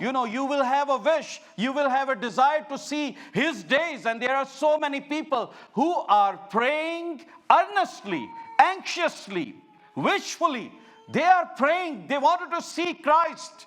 You know, you will have a wish, you will have a desire to see his days, and there are so many people who are praying earnestly, anxiously, wishfully. They are praying, they wanted to see Christ.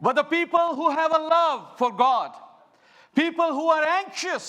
But the people who have a love for God, people who are anxious,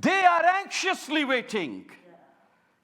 they are anxiously waiting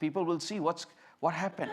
People will see what happened.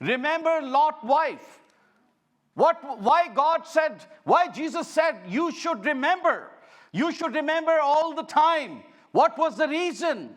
remember Lot wife. Why God said, why Jesus said you should remember all the time. What was the reason?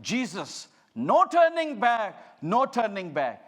Jesus, no turning back, no turning back,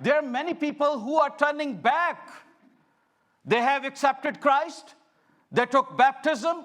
there are many people who are turning back. They have accepted Christ, they took baptism,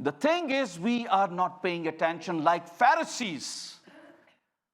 The thing is we are not paying attention like Pharisees.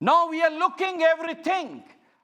Now we are looking everything.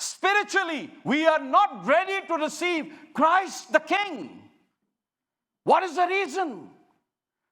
spiritually we are not ready to receive Christ the King. What is the reason?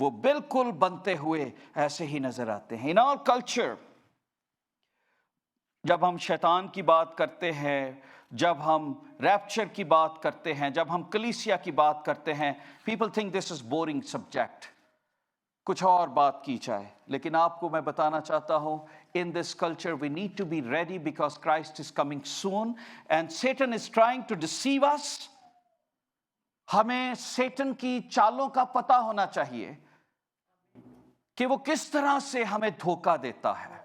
وہ بالکل بنتے ہوئے ایسے ہی نظر آتے ہیں. In our culture, جب ہم شیطان کی بات کرتے ہیں, جب ہم ریپچر کی بات کرتے ہیں, جب ہم کلیسیا کی بات کرتے ہیں, people think this is boring subject. کچھ اور بات کی جائے. لیکن آپ کو میں بتانا چاہتا ہوں, in this culture we need to be ready because Christ is coming soon and Satan is trying to deceive us. ہمیں سیٹن کی چالوں کا پتہ ہونا چاہیے کہ وہ کس طرح سے ہمیں دھوکہ دیتا ہے.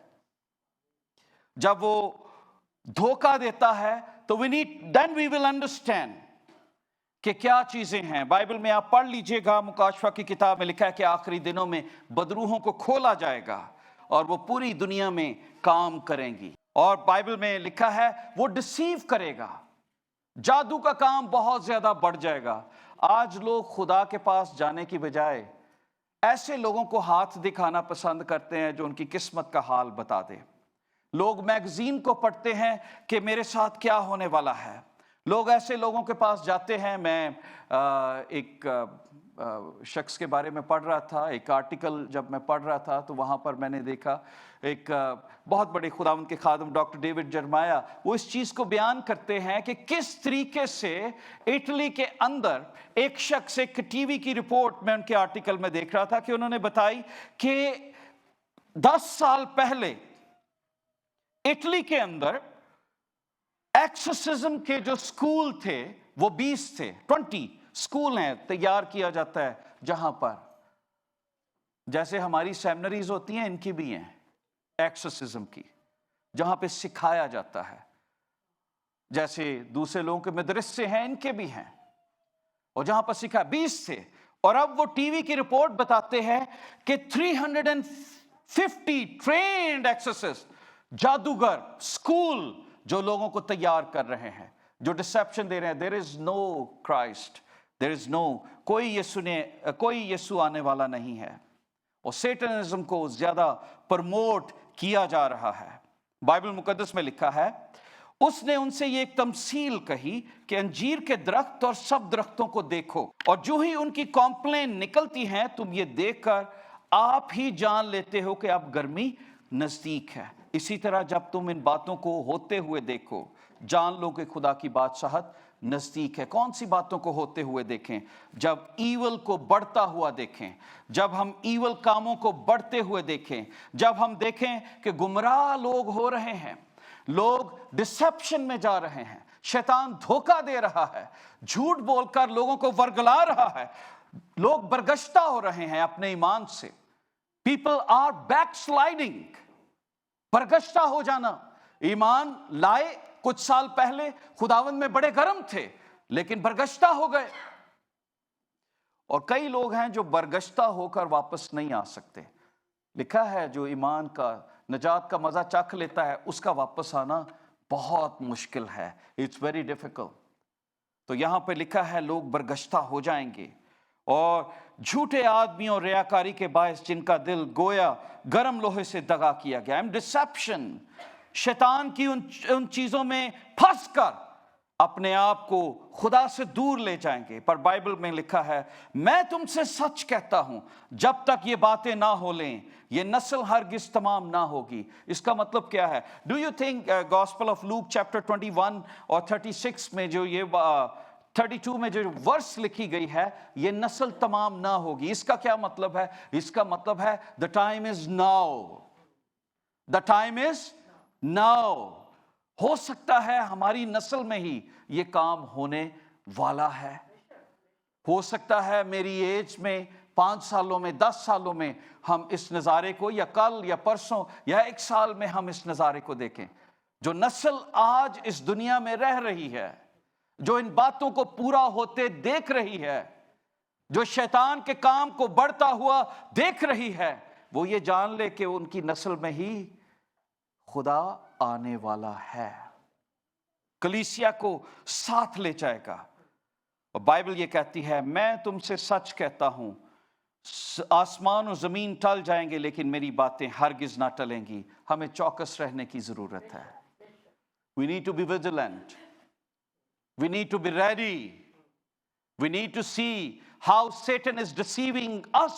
جب وہ دھوکہ دیتا ہے تو then we will understand کہ کیا چیزیں ہیں. بائبل میں آپ پڑھ لیجئے گا, مکاشفہ کی کتاب میں لکھا ہے کہ آخری دنوں میں بدروحوں کو کھولا جائے گا اور وہ پوری دنیا میں کام کریں گی. اور بائبل میں لکھا ہے وہ ڈسیو کرے گا. جادو کا کام بہت زیادہ بڑھ جائے گا. آج لوگ خدا کے پاس جانے کی بجائے ایسے لوگوں کو ہاتھ دکھانا پسند کرتے ہیں جو ان کی قسمت کا حال بتا دے. لوگ میگزین کو پڑھتے ہیں کہ میرے ساتھ کیا ہونے والا ہے. لوگ ایسے لوگوں کے پاس جاتے ہیں. میں ایک شخص کے بارے میں پڑھ رہا تھا, ایک آرٹیکل جب میں پڑھ رہا تھا تو وہاں پر میں نے دیکھا ایک بہت بڑے خداوند کے خادم ڈاکٹر ڈیوڈ جرمایا, وہ اس چیز کو بیان کرتے ہیں کہ کس طریقے سے اٹلی کے اندر ایک شخص, ایک ٹی وی کی رپورٹ میں ان کے آرٹیکل میں دیکھ رہا تھا کہ انہوں نے بتائی کہ 10 سال پہلے اٹلی کے اندر ایکسورسزم کے جو سکول تھے وہ 20 تھے. 20 سکول ہیں تیار کیا جاتا ہے جہاں پر جیسے ہماری سیمنریز ہوتی ہیں, ان کی بھی ہیں ایکسورسزم کی, جہاں پہ سکھایا جاتا ہے. جیسے دوسرے لوگوں کے مدرسے ہیں, ان کے بھی ہیں, اور جہاں پر سکھا 20 تھے. اور اب وہ ٹی وی کی رپورٹ بتاتے ہیں کہ 350 ٹرینڈ ایکسورسسٹ, جادوگر, سکول جو لوگوں کو تیار کر رہے ہیں, جو ڈسیپشن دے رہے ہیں. there is no Christ, there is no, کوئی یسوع آنے والا نہیں ہے. اور سیٹنزم کو زیادہ پرموٹ کیا جا رہا ہے. بائبل مقدس میں لکھا ہے, اس نے ان سے یہ ایک تمثیل کہی کہ انجیر کے درخت اور سب درختوں کو دیکھو, اور جو ہی ان کی کمپلین نکلتی ہیں تم یہ دیکھ کر آپ ہی جان لیتے ہو کہ اب گرمی نزدیک ہے. اسی طرح جب تم ان باتوں کو ہوتے ہوئے دیکھو, جان لو کہ خدا کی بادشاہت نزدیک ہے. کون سی باتوں کو ہوتے ہوئے دیکھیں؟ جب ایول کو بڑھتا ہوا دیکھیں, جب ہم ایول کاموں کو بڑھتے ہوئے دیکھیں, جب ہم دیکھیں کہ گمراہ لوگ ہو رہے ہیں, لوگ ڈسیپشن میں جا رہے ہیں, شیطان دھوکہ دے رہا ہے, جھوٹ بول کر لوگوں کو ورگلا رہا ہے, لوگ برگشتہ ہو رہے ہیں اپنے ایمان سے. پیپل آر بیک سلائڈنگ, برگشتہ ہو جانا. ایمان لائے کچھ سال پہلے خداوند میں بڑے گرم تھے, لیکن برگشتہ ہو گئے. اور کئی لوگ ہیں جو برگشتہ ہو کر واپس نہیں آ سکتے. لکھا ہے جو ایمان کا, نجات کا مزہ چکھ لیتا ہے, اس کا واپس آنا بہت مشکل ہے. It's very difficult. تو یہاں پہ لکھا ہے لوگ برگشتہ ہو جائیں گے, اور جھوٹے آدمیوں اور ریاکاری کے باعث جن کا دل گویا گرم لوہے سے دغا کیا گیا. ڈسیپشن, شیطان کی ان چیزوں میں پھنس کر اپنے آپ کو خدا سے دور لے جائیں گے. پر بائبل میں لکھا ہے میں تم سے سچ کہتا ہوں جب تک یہ باتیں نہ ہو لیں یہ نسل ہرگز تمام نہ ہوگی. اس کا مطلب کیا ہے؟ Do you think gospel of Luke chapter 21 اور 36 میں جو یہ 32 میں جو ورس لکھی گئی ہے, یہ نسل تمام نہ ہوگی. اس کا کیا مطلب ہے؟ اس کا مطلب ہے the time is now. The time is now. ہو سکتا ہے ہماری نسل میں ہی یہ کام ہونے والا ہے. ہو سکتا ہے میری ایج میں 5 سالوں میں 10 سالوں میں ہم اس نظارے کو, یا کل یا پرسوں یا 1 سال میں ہم اس نظارے کو دیکھیں. جو نسل آج اس دنیا میں رہ رہی ہے, جو ان باتوں کو پورا ہوتے دیکھ رہی ہے, جو شیطان کے کام کو بڑھتا ہوا دیکھ رہی ہے, وہ یہ جان لے کہ ان کی نسل میں ہی خدا آنے والا ہے, کلیسیا کو ساتھ لے جائے گا. اور بائبل یہ کہتی ہے میں تم سے سچ کہتا ہوں آسمان و زمین ٹل جائیں گے لیکن میری باتیں ہرگز نہ ٹلیں گی. ہمیں چوکس رہنے کی ضرورت ہے. We need to be vigilant. We need to be ready. We need to see how Satan is deceiving us.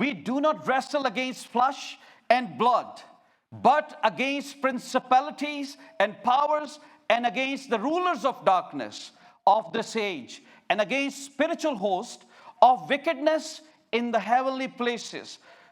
we do not wrestle against flesh and blood, but against principalities and powers and against the rulers of darkness of this age and against spiritual hosts of wickedness in the heavenly places।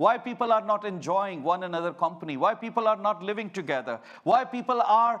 Why people are not enjoying one another company? Why people are not living together? Why people are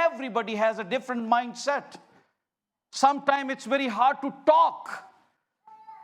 everybody has a different mindset. Sometimes it's very hard to talk.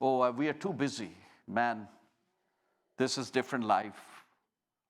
Oh, we are too busy, man. This is different life.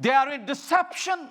They are in deception.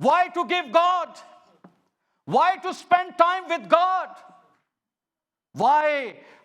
Why to give God? Why to spend time with God? Why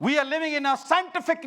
We are living in a scientific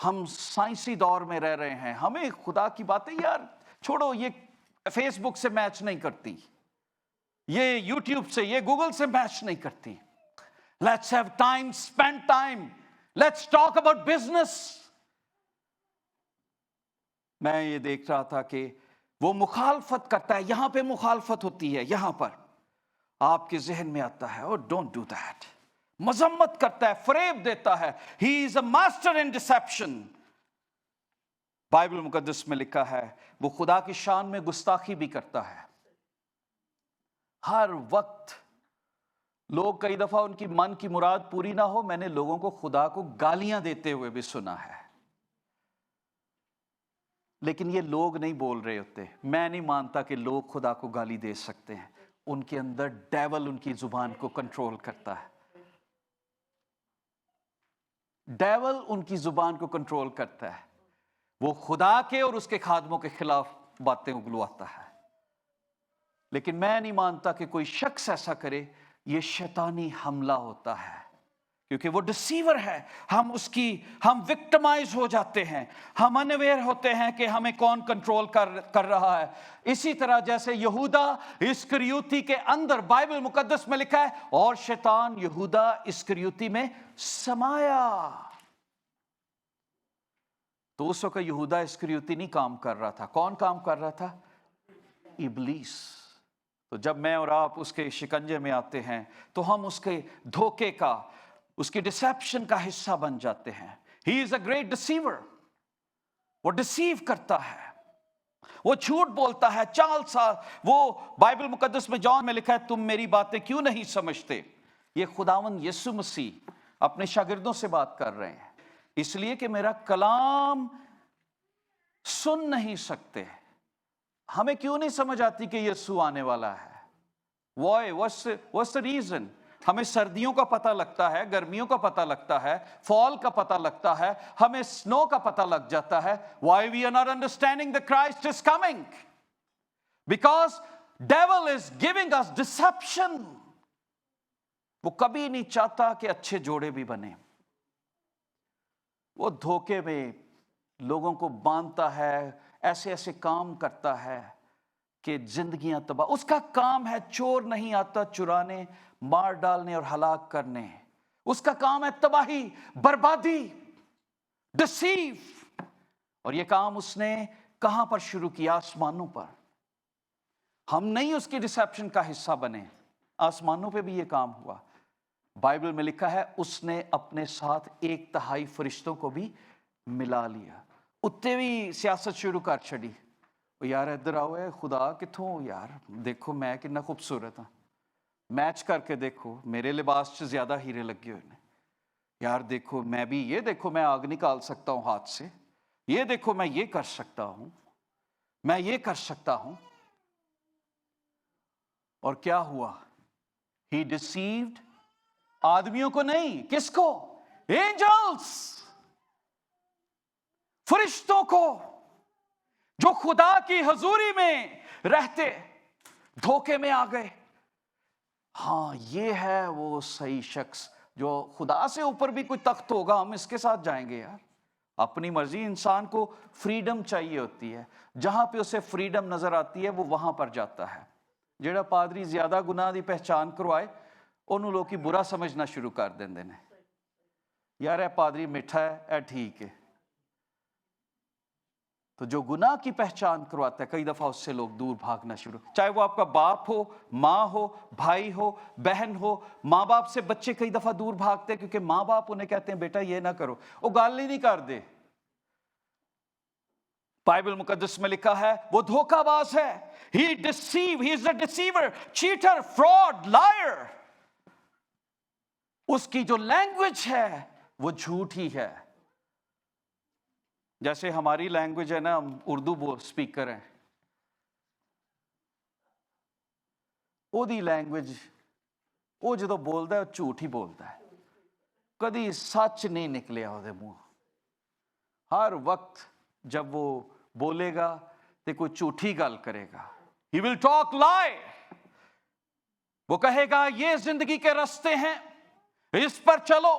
ہم سائنسی دور میں رہ رہے ہیں, ہمیں خدا کی باتیں یار چھوڑو, یہ فیس بک سے میچ نہیں کرتی, یہ یوٹیوب سے, یہ گوگل سے میچ نہیں کرتی. Let's have time, spend time. Let's talk about business. میں یہ دیکھ رہا تھا کہ وہ مخالفت کرتا ہے, یہاں پہ مخالفت ہوتی ہے, یہاں پر آپ کے ذہن میں آتا ہے, oh don't do that. مذمت کرتا ہے, فریب دیتا ہے. He is a master in deception. Bible مقدس میں لکھا ہے وہ خدا کی شان میں گستاخی بھی کرتا ہے. ہر وقت لوگ, کئی دفعہ ان کی من کی مراد پوری نہ ہو, میں نے لوگوں کو خدا کو گالیاں دیتے ہوئے بھی سنا ہے. لیکن یہ لوگ نہیں بول رہے ہوتے. میں نہیں مانتا کہ لوگ خدا کو گالی دے سکتے ہیں. ان کے اندر ڈیول ان کی زبان کو کنٹرول کرتا ہے. ڈیول ان کی زبان کو کنٹرول کرتا ہے. وہ خدا کے اور اس کے خادموں کے خلاف باتیں اگلواتا ہے. لیکن میں نہیں مانتا کہ کوئی شخص ایسا کرے. یہ شیطانی حملہ ہوتا ہے, کیونکہ وہ ڈسیور ہے. ہم وکٹمائز ہو جاتے ہیں, ہم انویئر ہوتے ہیں کہ ہمیں کون کنٹرول کر رہا ہے. اسی طرح جیسے یہودا اسکریوتی کے اندر بائبل مقدس میں لکھا ہے, اور شیطان یہودا اسکریوتی میں سمایا. تو اس وقت یہودا اسکریوتی نہیں کام کر رہا تھا. کون کام کر رہا تھا؟ ابلیس. تو جب میں اور آپ اس کے شکنجے میں آتے ہیں تو ہم اس کے دھوکے کا, اس کی ڈسیپشن کا حصہ بن جاتے ہیں. ہی از اے گریٹ ڈسیور. وہ ڈسیو کرتا ہے, وہ جھوٹ بولتا ہے, چال سا. وہ بائبل مقدس میں جان میں لکھا ہے تم میری باتیں کیوں نہیں سمجھتے. یہ خداوند یسوع مسیح اپنے شاگردوں سے بات کر رہے ہیں. اس لیے کہ میرا کلام سن نہیں سکتے. ہمیں کیوں نہیں سمجھ آتی کہ یسوع آنے والا ہے؟ Why? What's the reason? ہمیں سردیوں کا پتہ لگتا ہے, گرمیوں کا پتہ لگتا ہے, فال کا پتہ لگتا ہے, ہمیں سنو کا پتہ لگ جاتا ہے. Why we are not understanding that Christ is coming? Because devil is giving us deception. وہ کبھی نہیں چاہتا کہ اچھے جوڑے بھی بنے. وہ دھوکے میں لوگوں کو باندھتا ہے, ایسے ایسے کام کرتا ہے کہ زندگیاں تباہ. اس کا کام ہے, چور نہیں آتا چرانے, مار ڈالنے اور ہلاک کرنے. اس کا کام ہے تباہی, بربادی, ڈسیو. اور یہ کام اس نے کہاں پر شروع کیا؟ آسمانوں پر. ہم نہیں اس کی ڈسیپشن کا حصہ بنے, آسمانوں پہ بھی یہ کام ہوا. بائبل میں لکھا ہے اس نے اپنے ساتھ 1/3 فرشتوں کو بھی ملا لیا. اتے بھی سیاست شروع کر چھڑی. یار ادھر آؤ, ہے خدا کتھوں یار, دیکھو میں کتنا خوبصورت ہوں, میچ کر کے دیکھو, میرے لباس سے زیادہ ہیرے لگے ہوئے ہیں. یار دیکھو میں بھی, یہ دیکھو میں آگ نکال سکتا ہوں ہاتھ سے, یہ دیکھو میں یہ کر سکتا ہوں, میں یہ کر سکتا ہوں. اور کیا ہوا؟ ہی ڈیسیوڈ آدمیوں کو نہیں, کس کو؟ اینجلس, فرشتوں کو جو خدا کی حضوری میں رہتے, دھوکے میں آ گئے. ہاں یہ ہے وہ صحیح شخص جو خدا سے اوپر بھی کوئی تخت ہوگا, ہم اس کے ساتھ جائیں گے. یار اپنی مرضی, انسان کو فریڈم چاہیے ہوتی ہے, جہاں پہ اسے فریڈم نظر آتی ہے وہ وہاں پر جاتا ہے. جڑا پادری زیادہ گناہ دی پہچان کروائے انہوں لوگ کی برا سمجھنا شروع کر دیندے نے. یار اے پادری میٹھا ہے, اے ٹھیک ہے. تو جو گناہ کی پہچان کرواتا ہے کئی دفعہ اس سے لوگ دور بھاگنا شروع, چاہے وہ آپ کا باپ ہو, ماں ہو, بھائی ہو, بہن ہو. ماں باپ سے بچے کئی دفعہ دور بھاگتے ہیں کیونکہ ماں باپ انہیں کہتے ہیں بیٹا یہ نہ کرو, وہ گال ہی نہیں کر دے. بائبل مقدس میں لکھا ہے وہ دھوکہ باز ہے. He is a deceiver, cheater, fraud, liar. اس کی جو لینگویج ہے وہ جھوٹ ہی ہے. جیسے ہماری لینگویج ہے نا, ہم اردو سپیکر ہیں, وہ دی لینگویج وہ جدو بولتا ہے وہ جھوٹ ہی بولتا ہے, کدی سچ نہیں نکلیا وہ دے منہ. ہر وقت جب وہ بولے گا تو کوئی جھوٹی گل کرے گا. He will talk lie. وہ کہے گا یہ زندگی کے راستے ہیں, اس پر چلو.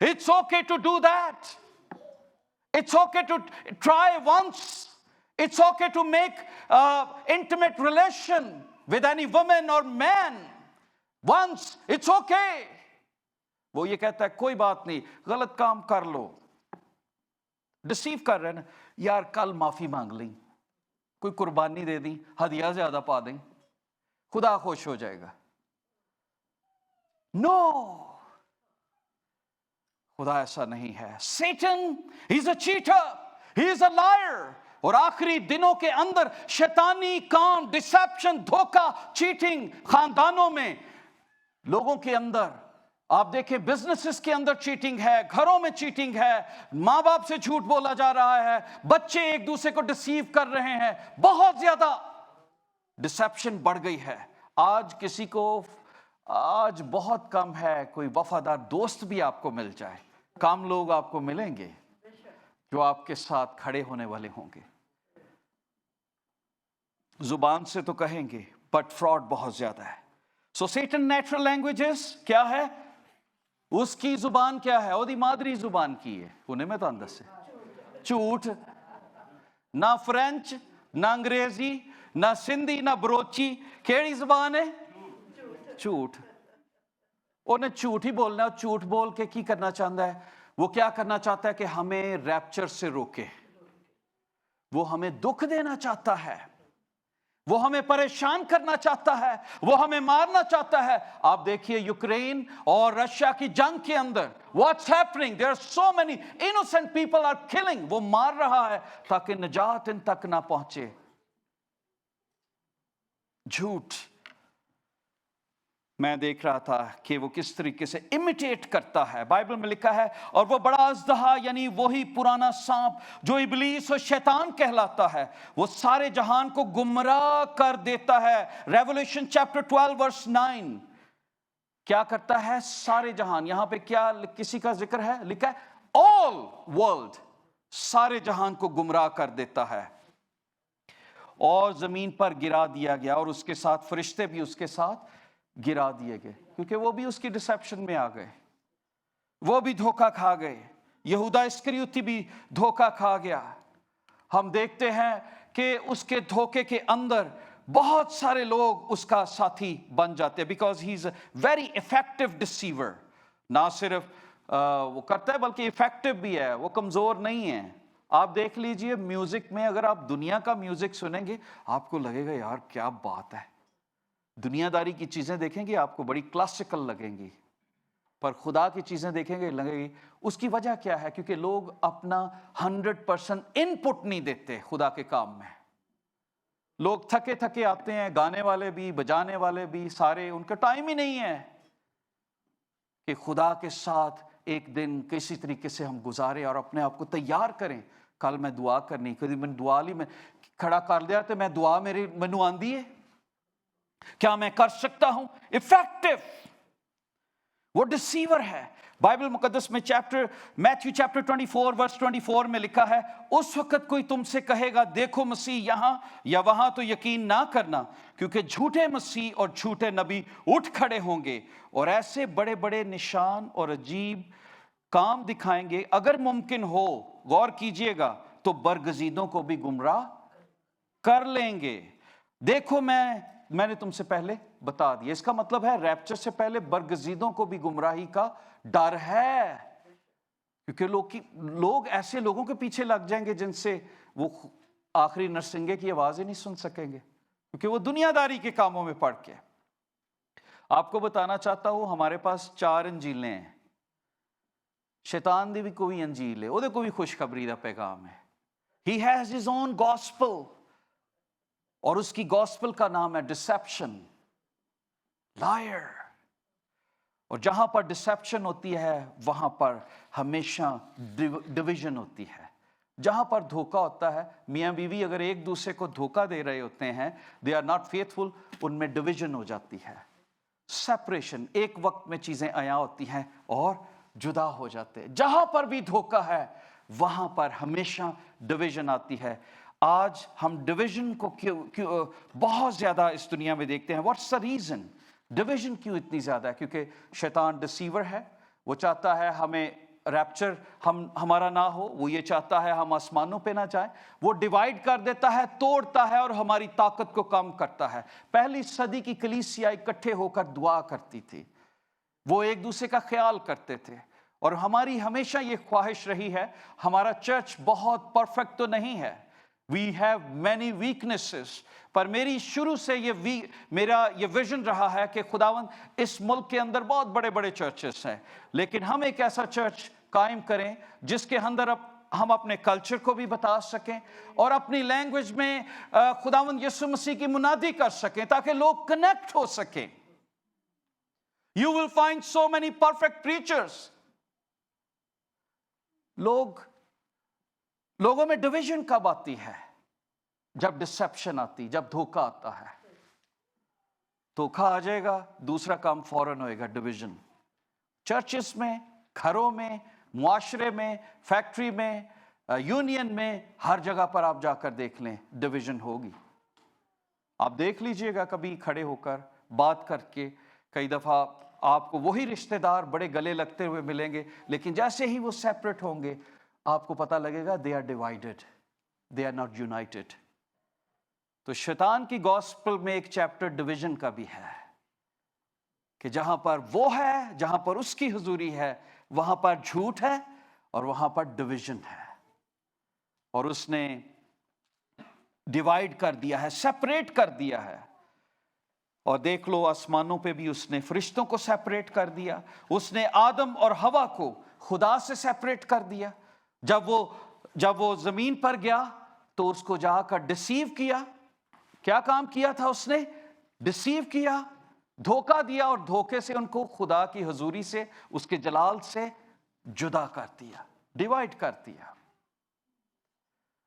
It's okay to do that. It's okay to try once. It's okay to make intimate relation with any woman or man once. It's okay. وہ یہ کہتا ہے کوئی بات نہیں, غلط کام کر لو, ڈسیو کر رہے ہیں نا یار, کل معافی مانگ لیں, کوئی قربانی دے دیں, ہدیہ زیادہ پا دیں, خدا خوش ہو جائے گا. نو, خدا ایسا نہیں ہے. سیٹن ہی از اے چیٹر, ہی از اے لائر. اور آخری دنوں کے اندر شیطانی کام, ڈسیپشن, دھوکہ, چیٹنگ, خاندانوں میں, لوگوں کے اندر آپ دیکھیں, بزنسز کے اندر چیٹنگ ہے, گھروں میں چیٹنگ ہے, ماں باپ سے جھوٹ بولا جا رہا ہے, بچے ایک دوسرے کو ڈسیو کر رہے ہیں, بہت زیادہ ڈسیپشن بڑھ گئی ہے. آج بہت کم ہے کوئی وفادار دوست بھی آپ کو مل جائے. کم لوگ آپ کو ملیں گے جو آپ کے ساتھ کھڑے ہونے والے ہوں گے. زبان سے تو کہیں گے بٹ فراڈ بہت زیادہ ہے. سو سیٹن نیچرل لینگویجز کیا ہے, اس کی زبان کیا ہے, وہ مادری زبان کی ہے, انہیں میں تو اندر سے جھوٹ, نہ فرینچ, نہ انگریزی, نہ سندھی, نہ بروچی, کیڑی زبان ہے, جھوٹ. انہیں جھوٹ ہی بولنا. جھوٹ بول کے کی کرنا چاہتا ہے, وہ کیا کرنا چاہتا ہے کہ ہمیں ریپچر سے روکے, وہ ہمیں دکھ دینا چاہتا ہے, وہ ہمیں پریشان کرنا چاہتا ہے, وہ ہمیں مارنا چاہتا ہے. آپ دیکھیے یوکرین اور رشیا کی جنگ کے اندر what's happening, there are so many innocent people are killing. وہ مار رہا ہے تاکہ نجات ان تک نہ پہنچے. جھوٹ. میں دیکھ رہا تھا کہ وہ کس طریقے سے امیٹیٹ کرتا ہے. بائبل میں لکھا ہے, اور وہ بڑا اژدہا یعنی وہی پرانا سانپ جو ابلیس اور شیطان کہلاتا ہے, وہ سارے جہان کو گمراہ کر دیتا ہے. ریولوشن چیپٹر 12 ورس 9 کیا کرتا ہے, سارے جہان, یہاں پہ کیا کسی کا ذکر ہے, لکھا ہے all world, سارے جہان کو گمراہ کر دیتا ہے اور زمین پر گرا دیا گیا, اور اس کے ساتھ فرشتے بھی اس کے ساتھ گرا دیے گئے, کیونکہ وہ بھی اس کی ڈسیپشن میں آ گئے, وہ بھی دھوکہ کھا گئے. یہودا اسکریوتی بھی دھوکہ کھا گیا. ہم دیکھتے ہیں کہ اس کے دھوکے کے اندر بہت سارے لوگ اس کا ساتھی بن جاتے ہیں, because he is a very effective deceiver. نہ صرف وہ کرتا ہے بلکہ افیکٹو بھی ہے, وہ کمزور نہیں ہے. آپ دیکھ لیجئے میوزک میں, اگر آپ دنیا کا میوزک سنیں گے آپ کو لگے گا یار کیا بات ہے. دنیا داری کی چیزیں دیکھیں گے آپ کو بڑی کلاسیکل لگیں گی, پر خدا کی چیزیں دیکھیں گے لگے گی. اس کی وجہ کیا ہے, کیونکہ لوگ اپنا 100% ان پٹ نہیں دیتے خدا کے کام میں. لوگ تھکے تھکے آتے ہیں, گانے والے بھی, بجانے والے بھی, سارے, ان کا ٹائم ہی نہیں ہے کہ خدا کے ساتھ ایک دن کسی طریقے سے ہم گزارے اور اپنے آپ کو تیار کریں. کل میں دعا کرنی, کبھی میں دعا لی میں کھڑا کر دیا تو میں دعا میری مینو آندی ہے, کیا میں کر سکتا ہوں؟ افیکٹو. وہ ڈسیور ہے. بائبل مقدس میں میتھیو چیپٹر 24 ورس 24 میں لکھا ہے, اس وقت کوئی تم سے کہے گا دیکھو مسیح یہاں یا وہاں, تو یقین نہ کرنا, کیونکہ جھوٹے مسیح اور جھوٹے نبی اٹھ کھڑے ہوں گے اور ایسے بڑے بڑے نشان اور عجیب کام دکھائیں گے, اگر ممکن ہو, غور کیجئے گا, تو برگزیدوں کو بھی گمراہ کر لیں گے. دیکھو میں نے تم سے پہلے بتا دیا. اس کا مطلب ہے ریپچر سے پہلے برگزیدوں کو بھی گمراہی کا ڈر ہے, کیونکہ لوگ ایسے لوگوں کے پیچھے لگ جائیں گے جن سے وہ آخری نرسنگے کی آواز ہی نہیں سن سکیں گے, کیونکہ وہ دنیا داری کے کاموں میں پڑ کے. آپ کو بتانا چاہتا ہوں, ہمارے پاس 4 انجیلیں ہیں. شیطان دی بھی کوئی انجیل ہے, وہ کو بھی خوشخبری دا پیغام ہے. He has his own gospel, اور اس کی گاسپل کا نام ہے ڈسیپشن, لائر. اور جہاں پر ڈسیپشن ہوتی ہے وہاں پر ہمیشہ ڈویژن ہوتی ہے. جہاں پر دھوکہ ہوتا ہے, میاں بیوی اگر ایک دوسرے کو دھوکہ دے رہے ہوتے ہیں, دے آر ناٹ فیتھفل, ان میں ڈویژن ہو جاتی ہے, سیپریشن. ایک وقت میں چیزیں عیاں ہوتی ہیں اور جدا ہو جاتے ہیں. جہاں پر بھی دھوکہ ہے وہاں پر ہمیشہ ڈویژن آتی ہے. آج ہم ڈویژن کو کیوں بہت زیادہ اس دنیا میں دیکھتے ہیں. What's the reason? ڈویژن کیوں اتنی زیادہ ہے؟ کیونکہ شیطان ڈسیور ہے. وہ چاہتا ہے ہمیں ریپچر ہمارا نہ ہو. وہ یہ چاہتا ہے ہم آسمانوں پہ نہ جائیں. وہ ڈیوائیڈ کر دیتا ہے, توڑتا ہے اور ہماری طاقت کو کم کرتا ہے. پہلی صدی کی کلیسیا اکٹھے ہو کر دعا کرتی تھی. وہ ایک دوسرے کا خیال کرتے تھے. اور ہماری ہمیشہ یہ خواہش رہی ہے, ہمارا چرچ بہت پرفیکٹ تو نہیں ہے. We have many weaknesses. پر میری شروع سے میرا یہ ویژن رہا ہے کہ خداوند اس ملک کے اندر بہت بڑے بڑے چرچز ہیں, لیکن ہم ایک ایسا چرچ قائم کریں جس کے اندر ہم اپنے کلچر کو بھی بتا سکیں اور اپنی لینگویج میں خداوند یسوع مسیح کی منادی کر سکیں تاکہ لوگ کنیکٹ ہو سکیں. You will find so many perfect preachers. لوگوں میں ڈویژن کب آتی ہے؟ جب ڈسپشن آتی, جب دھوکہ آتا ہے. دھوکہ آ جائے گا, دوسرا کام فوراً ہوئے گا ڈویژن. چرچز میں, گھروں میں, معاشرے میں, فیکٹری میں, یونین میں, ہر جگہ پر آپ جا کر دیکھ لیں ڈویژن ہوگی. آپ دیکھ لیجئے گا کبھی کھڑے ہو کر بات کر کے, کئی دفعہ آپ کو وہی رشتہ دار بڑے گلے لگتے ہوئے ملیں گے, لیکن جیسے ہی وہ سیپریٹ ہوں گے آپ کو پتہ لگے گا they are divided, they are not united. تو شیطان کی گاسپل میں ایک چیپٹر ڈویژن کا بھی ہے کہ جہاں پر وہ ہے, جہاں پر اس کی حضوری ہے, وہاں پر جھوٹ ہے اور وہاں پر ڈویژن ہے. اور اس نے ڈیوائیڈ کر دیا ہے, سیپریٹ کر دیا ہے. اور دیکھ لو آسمانوں پہ بھی اس نے فرشتوں کو سیپریٹ کر دیا. اس نے آدم اور حوا کو خدا سے سیپریٹ کر دیا. جب وہ زمین پر گیا تو اس کو جا کر ڈسیو کیا. کیا کام کیا تھا اس نے؟ ڈسیو کیا, دھوکہ دیا, اور دھوکے سے ان کو خدا کی حضوری سے, اس کے جلال سے جدا کر دیا, ڈیوائیڈ کر دیا.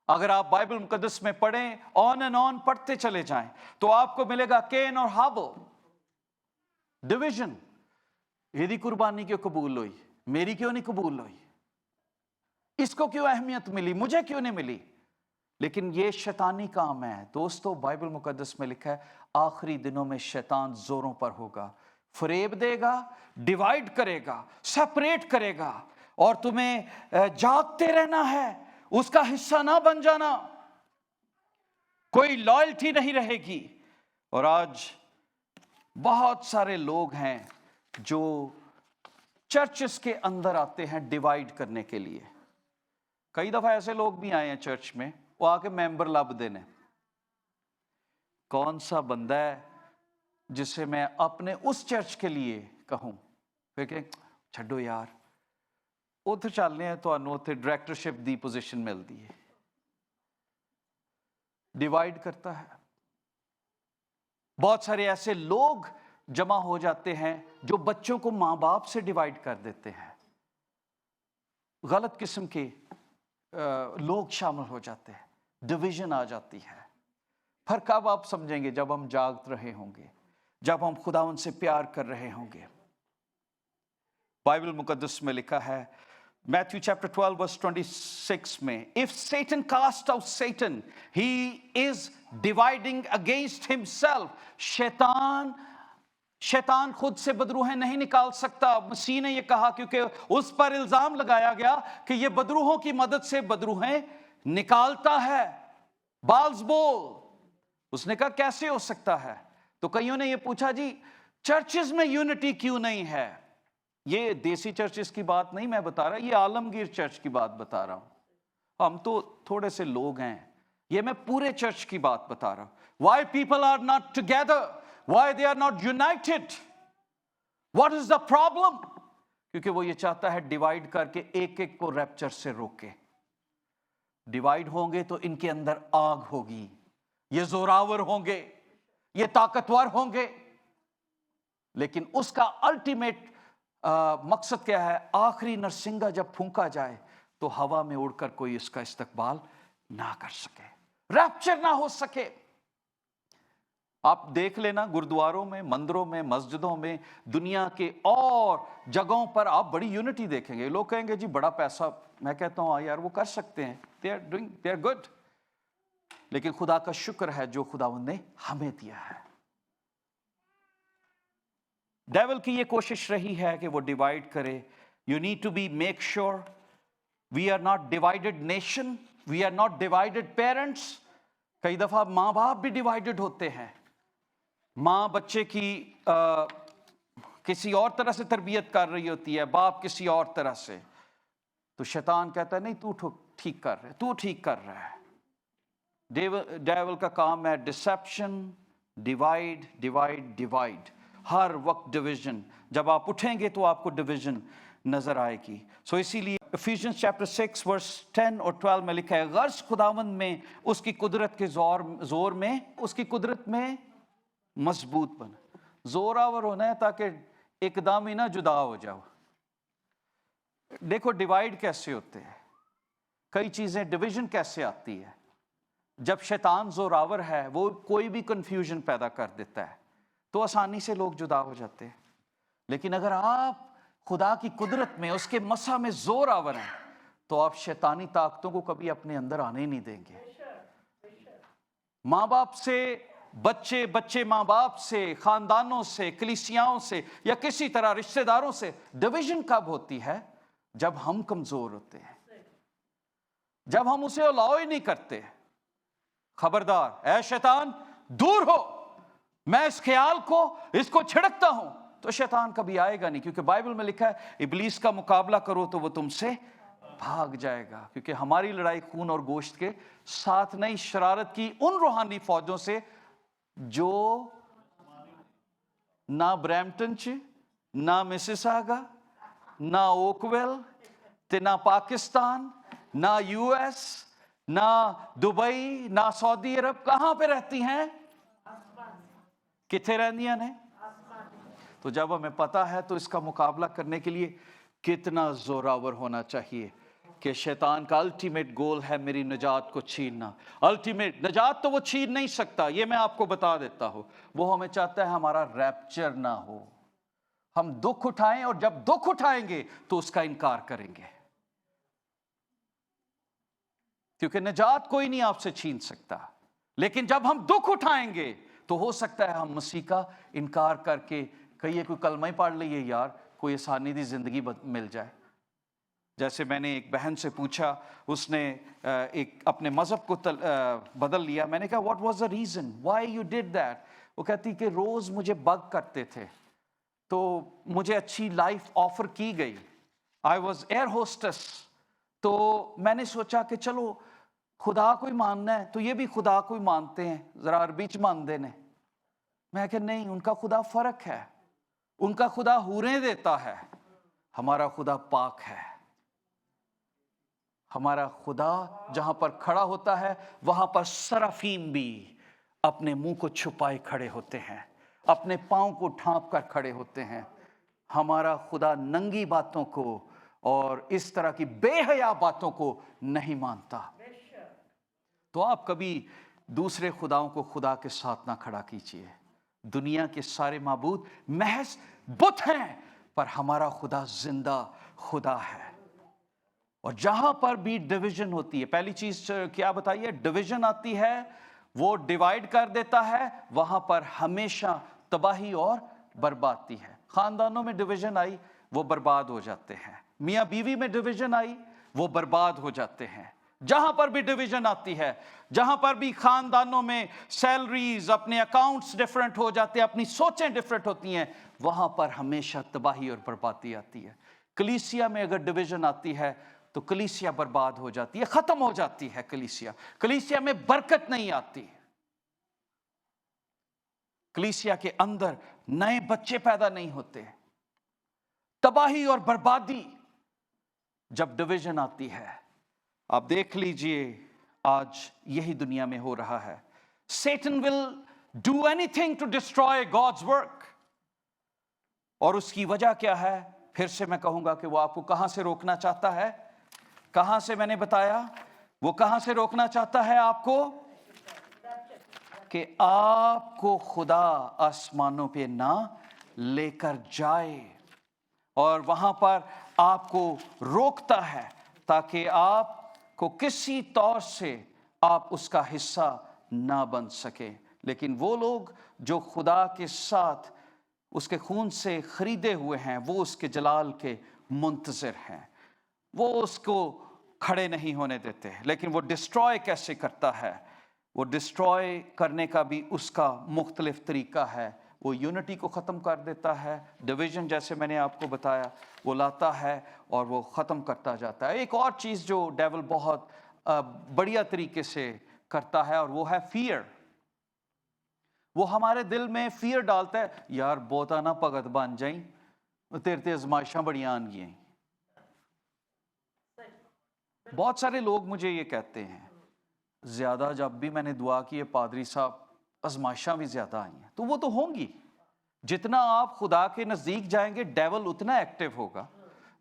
اگر آپ بائبل مقدس میں پڑھیں, آن اینڈ آن پڑھتے چلے جائیں, تو آپ کو ملے گا کین اور ہابل, ڈویژن. یہ قربانی کیوں قبول ہوئی, میری کیوں نہیں قبول ہوئی, اس کو کیوں اہمیت ملی, مجھے کیوں نہیں ملی. لیکن یہ شیطانی کام ہے دوستو. بائبل مقدس میں لکھا ہے آخری دنوں میں شیطان زوروں پر ہوگا, فریب دے گا, ڈیوائیڈ کرے گا, سیپریٹ کرے گا, اور تمہیں جاگتے رہنا ہے, اس کا حصہ نہ بن جانا. کوئی لائلٹی نہیں رہے گی. اور آج بہت سارے لوگ ہیں جو چرچز کے اندر آتے ہیں ڈیوائیڈ کرنے کے لیے. کئی دفعہ ایسے لوگ بھی آئے ہیں چرچ میں, وہ آ کے ممبر لب دینے. کون سا بندہ ہے جسے میں اپنے اس چرچ کے لیے کہوں, پھر کہ چھڈو یار اتھے چلنے ہیں, تو اتھے ڈائریکٹرشپ دی پوزیشن ملتی ہے. ڈیوائیڈ کرتا ہے. بہت سارے ایسے لوگ جمع ہو جاتے ہیں جو بچوں کو ماں باپ سے ڈیوائیڈ کر دیتے ہیں. غلط قسم کے لوگ شامل ہو جاتے ہیں, ڈویژن آ جاتی ہے. پھر کب آپ سمجھیں گے؟ جب ہم جاگ رہے ہوں گے, جب ہم خداوند سے پیار کر رہے ہوں گے. بائبل مقدس میں لکھا ہے Matthew chapter 12 verse 26 میں, if Satan cast out Satan, he is dividing against himself. شیطان خود سے بدروہیں نہیں نکال سکتا. مسیح نے یہ کہا کیونکہ اس پر الزام لگایا گیا کہ یہ بدروہوں کی مدد سے بدروہیں نکالتا ہے. بالز بول. اس نے کہا کیسے ہو سکتا ہے؟ تو کئیوں نے یہ پوچھا جی چرچز میں یونٹی کیوں نہیں ہے. یہ دیسی چرچز کی بات نہیں میں بتا رہا, یہ عالمگیر چرچ کی بات بتا رہا ہوں. ہم تو تھوڑے سے لوگ ہیں, یہ میں پورے چرچ کی بات بتا رہا ہوں. Why people are not together? Why they are not united? What is the problem? کیونکہ وہ یہ چاہتا ہے ڈیوائیڈ کر کے ایک ایک کو ریپچر سے روکے. ڈیوائیڈ ہوں گے تو ان کے اندر آگ ہوگی, یہ زوراور ہوں گے, یہ طاقتور ہوں گے. لیکن اس کا الٹیمیٹ مقصد کیا ہے؟ آخری نرسنگا جب پھونکا جائے تو ہوا میں اڑ کر کوئی اس کا استقبال نہ کر سکے, ریپچر نہ ہو سکے. آپ دیکھ لینا گردواروں میں, مندروں میں, مسجدوں میں, دنیا کے اور جگہوں پر آپ بڑی یونٹی دیکھیں گے. لوگ کہیں گے جی بڑا پیسہ. میں کہتا ہوں یار وہ کر سکتے ہیں, they are good. لیکن خدا کا شکر ہے جو خداوند نے ہمیں دیا ہے. ڈیول کی یہ کوشش رہی ہے کہ وہ ڈیوائیڈ کرے. You need to be make sure we are not divided nation, we are not divided parents. کئی دفعہ ماں باپ بھی ڈیوائیڈڈ ہوتے ہیں. ماں بچے کی کسی اور طرح سے تربیت کر رہی ہوتی ہے, باپ کسی اور طرح سے. تو شیطان کہتا ہے نہیں تو ٹھیک کر رہا ہے, تو ٹھیک کر رہا ہے. ڈیول کا کام ہے ڈسیپشن, ڈیوائڈ ڈیوائڈ ڈیوائڈ, ہر وقت ڈویژن. جب آپ اٹھیں گے تو آپ کو ڈویژن نظر آئے گی. سو اسی لیے Ephesians chapter 6 verse 10 اور 12 میں لکھا ہے غرض خداوند میں اس کی قدرت کے زور میں, اس کی قدرت میں مضبوط بنا. زور آور ہونا ہے تاکہ ایک دم ہی نہ جدا ہو جاؤ. دیکھو ڈیوائیڈ کیسے ہوتے ہیں, کئی چیزیں ڈویژن کیسے آتی ہے. جب شیطان زوراور ہے وہ کوئی بھی کنفیوژن پیدا کر دیتا ہے تو آسانی سے لوگ جدا ہو جاتے ہیں. لیکن اگر آپ خدا کی قدرت میں, اس کے مسا میں زور آور ہیں تو آپ شیطانی طاقتوں کو کبھی اپنے اندر آنے نہیں دیں گے. ماں باپ سے بچے, بچے ماں باپ سے, خاندانوں سے, کلیسیاؤں سے یا کسی طرح رشتہ داروں سے ڈویژن کب ہوتی ہے؟ جب ہم کمزور ہوتے ہیں, جب ہم اسے الاؤ ہی نہیں کرتے. خبردار اے شیطان دور ہو, میں اس خیال کو اس کو چھڑکتا ہوں. تو شیطان کبھی آئے گا نہیں, کیونکہ بائبل میں لکھا ہے ابلیس کا مقابلہ کرو تو وہ تم سے بھاگ جائے گا. کیونکہ ہماری لڑائی خون اور گوشت کے ساتھ نہیں, شرارت کی ان روحانی فوجوں سے جو نہ برامپٹن چ, نہ مسیساگا, نہ اوکویل تے, نہ پاکستان, نہ یو ایس, نہ دبئی, نہ سعودی عرب. کہاں پہ رہتی ہیں؟ کتنے رہندیاں نے؟ تو جب ہمیں پتا ہے تو اس کا مقابلہ کرنے کے لیے کتنا زوراور ہونا چاہیے کہ شیطان کا الٹیمیٹ گول ہے میری نجات کو چھیننا. الٹیمیٹ نجات تو وہ چھین نہیں سکتا, یہ میں آپ کو بتا دیتا ہوں. وہ ہمیں چاہتا ہے ہمارا ریپچر نہ ہو, ہم دکھ اٹھائیں, اور جب دکھ اٹھائیں گے تو اس کا انکار کریں گے. کیونکہ نجات کوئی نہیں آپ سے چھین سکتا. لیکن جب ہم دکھ اٹھائیں گے تو ہو سکتا ہے ہم مسیح کا انکار کر کے کہیے کوئی کلمہ ہی پڑھ لئے یار, کوئی آسانی دی زندگی مل جائے. جیسے میں نے ایک بہن سے پوچھا, اس نے ایک اپنے مذہب کو بدل لیا. میں نے کہا what was the reason why you did that؟ وہ کہتی کہ روز مجھے بگ کرتے تھے تو مجھے اچھی لائف آفر کی گئی. I was air hostess, تو میں نے سوچا کہ چلو خدا کو ہی ماننا ہے تو یہ بھی خدا کو ہی مانتے ہیں, ذرا عربی چ مان دے نے. میں کہ نہیں, ان کا خدا فرق ہے. ان کا خدا حوریں دیتا ہے, ہمارا خدا پاک ہے. ہمارا خدا جہاں پر کھڑا ہوتا ہے وہاں پر سرافیم بھی اپنے منہ کو چھپائے کھڑے ہوتے ہیں, اپنے پاؤں کو ڈھانپ کر کھڑے ہوتے ہیں. ہمارا خدا ننگی باتوں کو اور اس طرح کی بے حیا باتوں کو نہیں مانتا. تو آپ کبھی دوسرے خداؤں کو خدا کے ساتھ نہ کھڑا کیجیے. دنیا کے سارے معبود محض بت ہیں, پر ہمارا خدا زندہ خدا ہے. اور جہاں پر بھی ڈویژن ہوتی ہے, پہلی چیز کیا بتائیے, ڈویژن آتی ہے, وہ ڈیوائیڈ کر دیتا ہے, وہاں پر ہمیشہ تباہی اور بربادی ہے. خاندانوں میں ڈویژن آئی وہ برباد ہو جاتے ہیں, میاں بیوی میں ڈویژن آئی وہ برباد ہو جاتے ہیں. جہاں پر بھی ڈویژن آتی ہے, جہاں پر بھی خاندانوں میں سیلریز, اپنے اکاؤنٹس ڈیفرنٹ ہو جاتے ہیں, اپنی سوچیں ڈیفرنٹ ہوتی ہیں, وہاں پر ہمیشہ تباہی اور بربادی آتی ہے. کلیسیا میں اگر ڈویژن آتی ہے تو کلیسیا برباد ہو جاتی ہے, ختم ہو جاتی ہے کلیسیا. کلیسیا میں برکت نہیں آتی, کلیسیا کے اندر نئے بچے پیدا نہیں ہوتے. تباہی اور بربادی جب ڈویژن آتی ہے, آپ دیکھ لیجئے آج یہی دنیا میں ہو رہا ہے. Satan will do anything to destroy God's work. اور اس کی وجہ کیا ہے؟ پھر سے میں کہوں گا کہ وہ آپ کو کہاں سے روکنا چاہتا ہے؟ کہاں سے میں نے بتایا وہ کہاں سے روکنا چاہتا ہے آپ کو؟ کہ آپ کو خدا آسمانوں پہ نہ لے کر جائے, اور وہاں پر آپ کو روکتا ہے تاکہ آپ کو کسی طور سے آپ اس کا حصہ نہ بن سکے. لیکن وہ لوگ جو خدا کے ساتھ اس کے خون سے خریدے ہوئے ہیں وہ اس کے جلال کے منتظر ہیں. وہ اس کو کھڑے نہیں ہونے دیتے. لیکن وہ ڈسٹروائے کیسے کرتا ہے؟ وہ ڈسٹروائے کرنے کا بھی اس کا مختلف طریقہ ہے. وہ یونٹی کو ختم کر دیتا ہے. ڈویژن جیسے میں نے آپ کو بتایا وہ لاتا ہے اور وہ ختم کرتا جاتا ہے. ایک اور چیز جو ڈیول بہت بڑھیا طریقے سے کرتا ہے اور وہ ہے فیئر. وہ ہمارے دل میں فیئر ڈالتا ہے. یار بہتا نہ پگت بن جائیں، تیرے تے ازمائشاں بڑی آن گئی. بہت سارے لوگ مجھے یہ کہتے ہیں زیادہ جب بھی میں نے دعا کی ہے پادری صاحب ازمائشاں بھی زیادہ آئی ہیں. تو وہ تو ہوں گی. جتنا آپ خدا کے نزدیک جائیں گے ڈیول اتنا ایکٹیو ہوگا.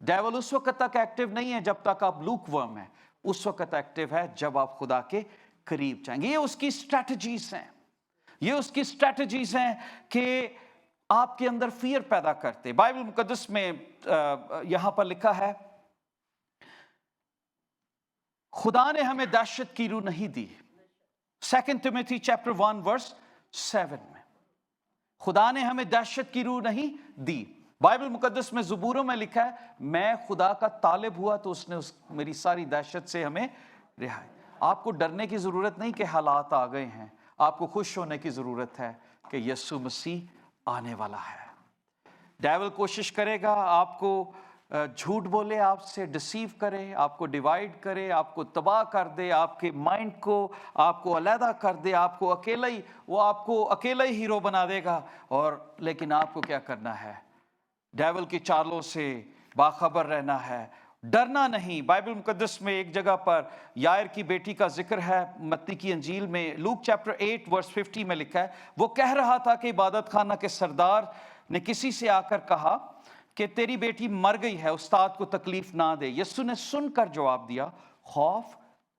ڈیول اس وقت تک ایکٹیو نہیں ہے جب تک آپ لوک ورم ہیں. اس وقت ایکٹیو ہے جب آپ خدا کے قریب جائیں گے. یہ اس کی اسٹریٹجیز ہیں. یہ اس کی اسٹریٹجیز ہیں کہ آپ کے اندر فیئر پیدا کرتے. بائبل مقدس میں یہاں پر لکھا ہے خدا نے ہمیں دہشت کی روح نہیں دی. 2 Timothy chapter 1 verse 7 میں خدا نے ہمیں دہشت کی روح نہیں دی. بائبل مقدس میں زبوروں میں لکھا ہے میں خدا کا طالب ہوا تو اس نے میری ساری دہشت سے ہمیں رہائی. آپ کو ڈرنے کی ضرورت نہیں کہ حالات آ گئے ہیں. آپ کو خوش ہونے کی ضرورت ہے کہ یسوع مسیح آنے والا ہے. ڈیول کوشش کرے گا آپ کو جھوٹ بولے، آپ سے ڈسیو کرے، آپ کو ڈیوائیڈ کرے، آپ کو تباہ کر دے، آپ کے مائنڈ کو آپ کو علیحدہ کر دے، آپ کو اکیلا ہی ہیرو بنا دے گا. اور لیکن آپ کو کیا کرنا ہے؟ ڈیول کی چالوں سے باخبر رہنا ہے، ڈرنا نہیں. بائبل مقدس میں ایک جگہ پر یائر کی بیٹی کا ذکر ہے متی کی انجیل میں. لوک چیپٹر 8 ورس 50 میں لکھا ہے وہ کہہ رہا تھا کہ عبادت خانہ کے سردار نے کسی سے آ کر کہا کہ تیری بیٹی مر گئی ہے، استاد کو تکلیف نہ دے. یسوع نے سن کر جواب دیا خوف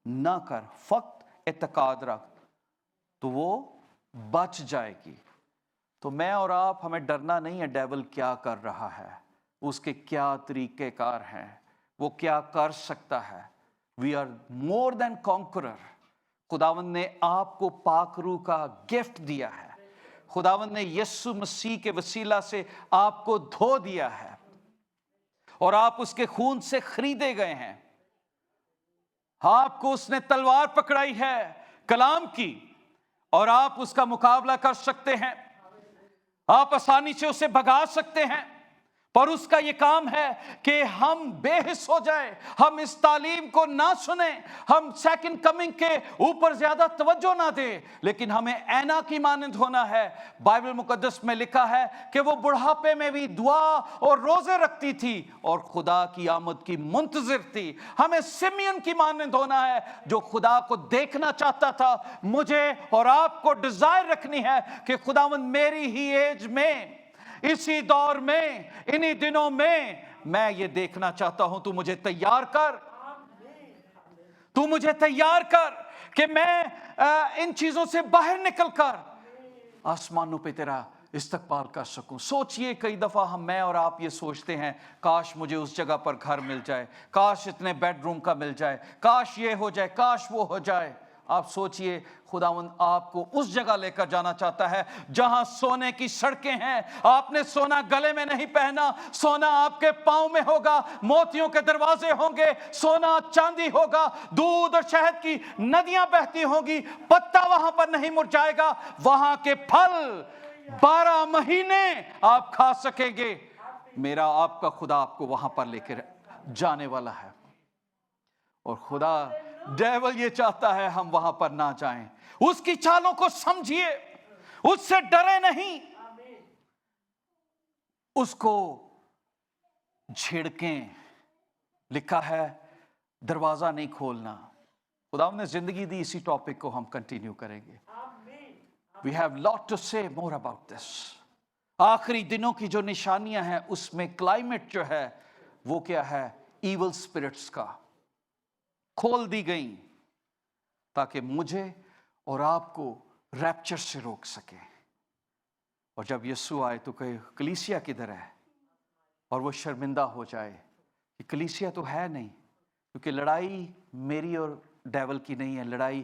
نہ کر، فقط اعتقاد رکھ تو وہ بچ جائے گی. تو میں اور آپ ہمیں ڈرنا نہیں ہے ڈیول کیا کر رہا ہے، اس کے کیا طریقہ کار ہیں، وہ کیا کر سکتا ہے. We are more then conqueror. خداوند نے آپ کو پاک روح کا گفٹ دیا ہے. خداوند نے یسوع مسیح کے وسیلہ سے آپ کو دھو دیا ہے اور آپ اس کے خون سے خریدے گئے ہیں. آپ کو اس نے تلوار پکڑائی ہے کلام کی اور آپ اس کا مقابلہ کر سکتے ہیں. آپ آسانی سے اسے بھگا سکتے ہیں. پر اس کا یہ کام ہے کہ ہم بے حس ہو جائیں، ہم اس تعلیم کو نہ سنیں، ہم سیکنڈ کمنگ کے اوپر زیادہ توجہ نہ دیں، لیکن ہمیں اینا کی مانند ہونا ہے. بائبل مقدس میں لکھا ہے کہ وہ بڑھاپے میں بھی دعا اور روزے رکھتی تھی اور خدا کی آمد کی منتظر تھی. ہمیں سمیون کی مانند ہونا ہے جو خدا کو دیکھنا چاہتا تھا. مجھے اور آپ کو ڈیزائر رکھنی ہے کہ خداوند میری ہی ایج میں، اسی دور میں، انہی دنوں میں یہ دیکھنا چاہتا ہوں. تو مجھے تیار کر، تو مجھے تیار کر کہ میں ان چیزوں سے باہر نکل کر آسمانوں پہ تیرا استقبال کر سکوں. سوچئے کئی دفعہ میں اور آپ یہ سوچتے ہیں کاش مجھے اس جگہ پر گھر مل جائے، کاش اتنے بیڈ روم کا مل جائے، کاش یہ ہو جائے، کاش وہ ہو جائے. آپ سوچئے خداوند آپ کو اس جگہ لے کر جانا چاہتا ہے جہاں سونے کی سڑکیں ہیں. آپ نے سونا گلے میں نہیں پہنا، سونا آپ کے پاؤں میں ہوگا، موتیوں کے دروازے ہوں گے، سونا چاندی ہوگا، دودھ اور شہد کی ندیاں بہتی ہوں گی، پتا وہاں پر نہیں مرجھائے گا، وہاں کے پھل 12 مہینے آپ کھا سکیں گے. میرا آپ کا خدا آپ کو وہاں پر لے کر جانے والا ہے. اور خدا ڈیول یہ چاہتا ہے ہم وہاں پر نہ جائیں. اس کی چالوں کو سمجھیے، اس سے ڈرے نہیں، اس کو جھڑکیں. لکھا ہے دروازہ نہیں کھولنا. خدا نے زندگی دی، اسی ٹاپک کو ہم کنٹینیو کریں گے. We have lot to say more about this. آخری دنوں کی جو نشانیاں ہیں اس میں کلائمیٹ جو ہے وہ کیا ہے؟ ایول سپرٹس کا کھول دی گئیں تاکہ مجھے اور آپ کو ریپچر سے روک سکے. اور جب یسوع آئے تو کہ کلیسیا کدھر ہے، اور وہ شرمندہ ہو جائے کہ کلیسیا تو ہے نہیں، کیونکہ لڑائی میری اور ڈیول کی نہیں ہے، لڑائی